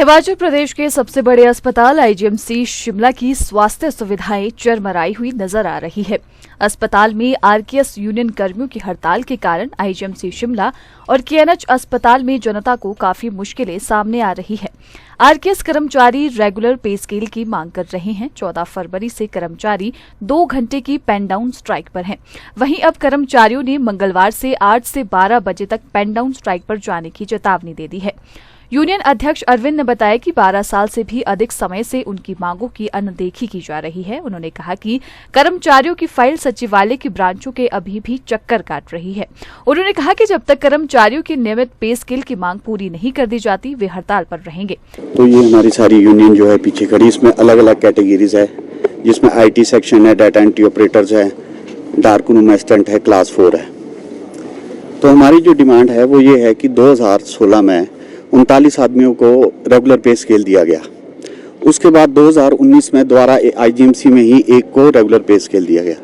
हिमाचल प्रदेश के सबसे बड़े अस्पताल आईजीएमसी शिमला की स्वास्थ्य सुविधाएं चरमराई हुई नजर आ रही है। अस्पताल में आरकेएस यूनियन कर्मियों की हड़ताल के कारण आईजीएमसी शिमला और केएनएच अस्पताल में जनता को काफी मुश्किलें सामने आ रही है। आरकेएस कर्मचारी रेगुलर पे स्केल की मांग कर रहे हैं। 14 फरवरी से कर्मचारी 2 घंटे की पेन डाउन स्ट्राइक पर हैं। वहीं अब कर्मचारियों ने मंगलवार से 8 से 12 बजे तक पेन डाउन स्ट्राइक पर जाने की चेतावनी दे दी है। यूनियन अध्यक्ष अरविंद ने बताया कि 12 साल से भी अधिक समय से उनकी मांगों की अनदेखी की जा रही है। उन्होंने कहा कि कर्मचारियों की फाइल सचिवालय की ब्रांचों के अभी भी चक्कर काट रही है। उन्होंने कहा कि जब तक कर्मचारियों की नियमित पे स्केल की मांग पूरी नहीं कर दी जाती, वे हड़ताल पर रहेंगे। तो ये हमारी सारी यूनियन जो है पीछे खड़ी, इसमें अलग अलग कैटेगरीज है, जिसमें IT सेक्शन है, डाटा एंट्री ऑपरेटर्स है, डार्क रूम असिस्टेंट है, क्लास 4 है। तो हमारी जो डिमांड है वो ये है कि 2016 में 39 आदमियों को रेगुलर पे स्केल दिया गया। उसके बाद 2019 में दोबारा आईजीएमसी में ही एक को रेगुलर पे स्केल दिया गया।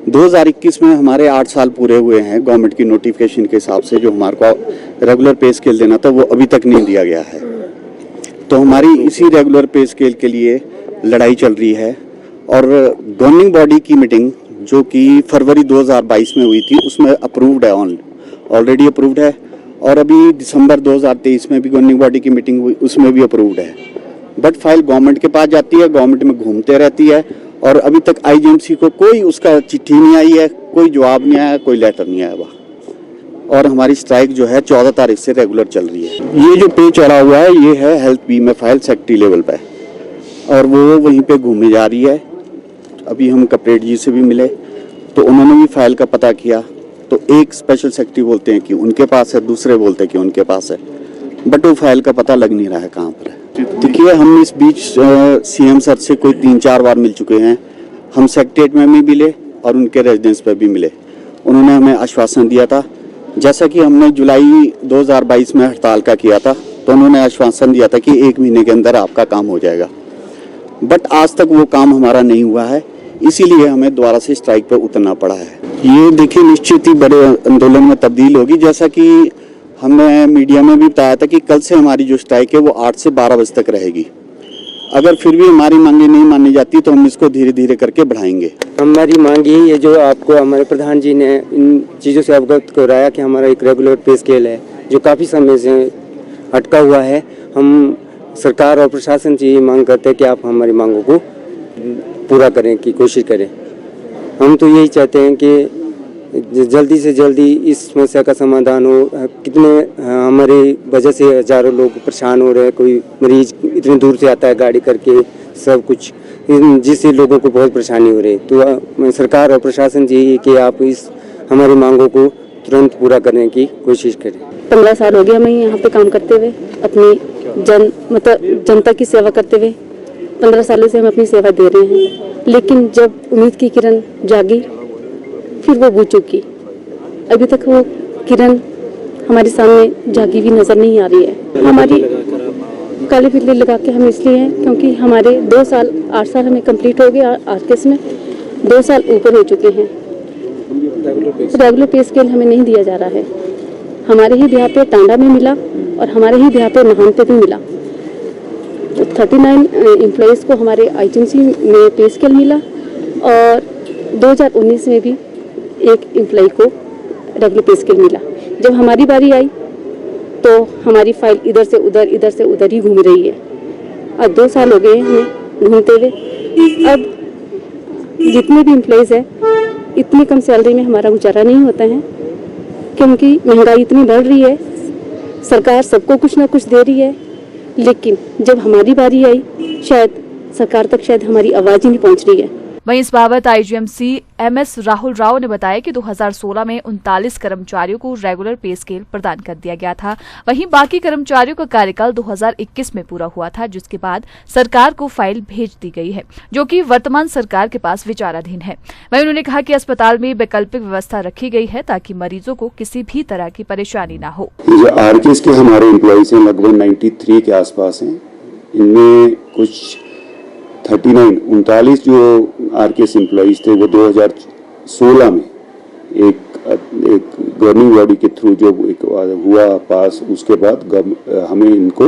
2021 में हमारे 8 साल पूरे हुए हैं। गवर्नमेंट की नोटिफिकेशन के हिसाब से जो हमारे को रेगुलर पे स्केल देना था वो अभी तक नहीं दिया गया है। तो हमारी इसी रेगुलर पे स्केल के लिए लड़ाई चल रही है। और गवर्निंग बॉडी की मीटिंग जो कि फरवरी 2022 में हुई थी उसमें अप्रूव्ड है, ऑलरेडी अप्रूव्ड है। और अभी दिसंबर 2023 में भी गवर्निंग बॉडी की मीटिंग हुई, उसमें भी अप्रूव्ड है। बट फाइल गवर्नमेंट के पास जाती है, गवर्नमेंट में घूमते रहती है और अभी तक आईजीएमसी को कोई उसका चिट्ठी नहीं आई है, कोई जवाब नहीं आया, कोई लेटर नहीं आया हुआ। और हमारी स्ट्राइक जो है 14 तारीख से रेगुलर चल रही है। ये जो पे चढ़ा हुआ है ये है हेल्थ बीमा फाइल सेक्रेटरी लेवल पे और वो वहीं पे घूमे जा रही है। अभी हम कपरेट जी से भी मिले तो उन्होंने भी फाइल का पता किया। तो एक स्पेशल सेक्रेटरी बोलते हैं कि उनके पास है, दूसरे बोलते हैं कि उनके पास है, बट वो फाइल का पता लग नहीं रहा है कहाँ पर है। देखिए, हम इस बीच सीएम सर से कोई 3-4 बार मिल चुके हैं। हम सेक्रेटरीट में भी मिले और उनके रेजिडेंस पर भी मिले। उन्होंने हमें आश्वासन दिया था, जैसा कि हमने जुलाई 2022 में हड़ताल का किया था, तो उन्होंने आश्वासन दिया था कि 1 महीने के अंदर आपका काम हो जाएगा। बट आज तक वो काम हमारा नहीं हुआ है, इसीलिए हमें दोबारा से स्ट्राइक पर उतरना पड़ा है। ये देखिए, निश्चित ही बड़े आंदोलन में तब्दील होगी। जैसा कि हमने मीडिया में भी बताया था कि कल से हमारी जो स्ट्राइक है वो 8 से 12 बजे तक रहेगी। अगर फिर भी हमारी मांगे नहीं मानी जाती तो हम इसको धीरे धीरे करके बढ़ाएंगे। हमारी मांग यही है, जो आपको हमारे प्रधान जी ने इन चीज़ों से अवगत कराया कि हमारा एक रेगुलर पे स्केल है जो काफ़ी समय से अटका हुआ है। हम सरकार और प्रशासन से ये मांग करते हैं कि आप हमारी मांगों को पूरा करने की कोशिश करें। हम तो यही चाहते हैं कि जल्दी से जल्दी इस समस्या का समाधान हो। कितने हमारी वजह से हजारों लोग परेशान हो रहे हैं। कोई मरीज इतनी दूर से आता है गाड़ी करके, सब कुछ, जिससे लोगों को बहुत परेशानी हो रही है। तो सरकार और प्रशासन से यही कि आप इस हमारी मांगों को तुरंत पूरा करने की कोशिश करें। 15 साल हो गए हमें यहाँ पे काम करते हुए, अपनी जनता की सेवा करते हुए। 15 सालों से हम अपनी सेवा दे रहे हैं, लेकिन जब उम्मीद की किरण जागी फिर वो बुझ चुकी। अभी तक वो किरण हमारे सामने जागी हुई नजर नहीं आ रही है। हमारी काली फिल्ली लगा के हम इसलिए हैं क्योंकि हमारे 8 साल हमें कंप्लीट हो गए आरकेएस में, 2 साल ऊपर हो चुके हैं। रेगुलर पे स्केल हमें नहीं दिया जा रहा है। हमारे ही ब्याह पे टांडा में मिला और हमारे ही ब्याह पे नाहन पे भी मिला। 39 एम्प्लॉयज़ को हमारे आईजीएमसी में पे स्केल मिला और 2019 में भी एक एम्प्लॉय को रेगुलर पे स्केल मिला। जब हमारी बारी आई तो हमारी फाइल इधर से उधर ही घूम रही है। अब 2 साल हो गए हमें घूमते हुए। अब जितने भी एम्प्लॉयज़ हैं, इतनी कम सैलरी में हमारा गुजारा नहीं होता है, क्योंकि महंगाई इतनी बढ़ रही है। सरकार सबको कुछ ना कुछ दे रही है, लेकिन जब हमारी बारी आई शायद सरकार तक शायद हमारी आवाज ही नहीं पहुंच रही है। वहीं इस बाबत आईजीएमसी एमएस राहुल राव ने बताया कि 2016 में 39 कर्मचारियों को रेगुलर पे स्केल प्रदान कर दिया गया था। वहीं बाकी कर्मचारियों का कार्यकाल 2021 में पूरा हुआ था, जिसके बाद सरकार को फाइल भेज दी गई है, जो कि वर्तमान सरकार के पास विचाराधीन है। वहीं उन्होंने कहा कि अस्पताल में वैकल्पिक व्यवस्था रखी गई है ताकि मरीजों को किसी भी तरह की परेशानी न हो। आरकेएस के हमारे एम्प्लॉयज हैं, लगभग 93 के आसपास हैं। इनमें कुछ 39 जो आरकेएस एम्प्लॉयज थे वो 2016 में एक गवर्निंग बॉडी के थ्रू जो एक हुआ पास, उसके बाद हमें इनको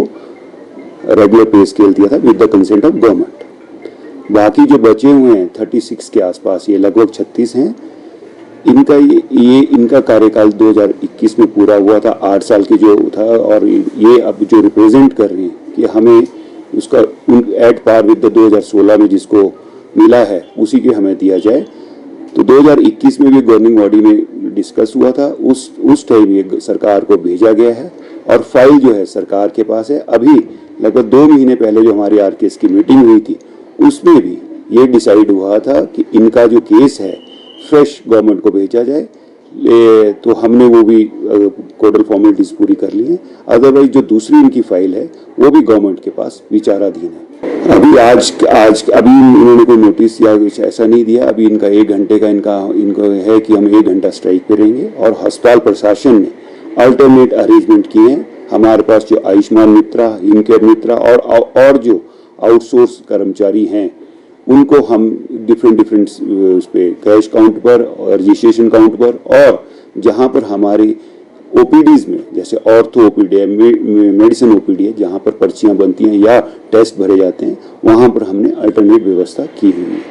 रेगुलर पे स्केल दिया था with the consent of government. बाकी जो बचे हुए हैं 36 के आसपास, ये लगभग 36 हैं, इनका कार्यकाल 2021 में पूरा हुआ था, 8 साल की जो था, और ये अब जो रिप्रेजेंट कर रहे हैं कि हमें उसका एट पार विद द 2016 में जिसको मिला है उसी के हमें दिया जाए। तो 2021 में भी गवर्निंग बॉडी में डिस्कस हुआ था, उस टाइम ये सरकार को भेजा गया है और फाइल जो है सरकार के पास है। अभी लगभग 2 महीने पहले जो हमारी आरकेएस की मीटिंग हुई थी उसमें भी ये डिसाइड हुआ था कि इनका जो केस है फ्रेश गवर्नमेंट को भेजा जाए। तो हमने वो भी कोडल फॉर्मेलिटीज पूरी कर ली है। अदरवाइज जो दूसरी इनकी फाइल है वो भी गवर्नमेंट के पास विचाराधीन है। अभी अभी इन्होंने कोई नोटिस या कुछ ऐसा नहीं दिया। अभी इनका 1 घंटे का इनको है कि हम 1 घंटा स्ट्राइक पे रहेंगे, और अस्पताल प्रशासन ने अल्टरनेट अरेंजमेंट किए हैं। हमारे पास जो आयुष्मान मित्रा, हिमकेयर मित्रा और जो आउटसोर्स कर्मचारी हैं उनको हम डिफरेंट उस पे कैश काउंट पर और रजिस्ट्रेशन काउंट पर, और जहां पर हमारे ओपीडीज में जैसे ऑर्थो ओपीडी है, मेडिसिन ओपीडी है, जहां पर पर्चियां बनती हैं या टेस्ट भरे जाते हैं, वहां पर हमने अल्टरनेट व्यवस्था की हुई है।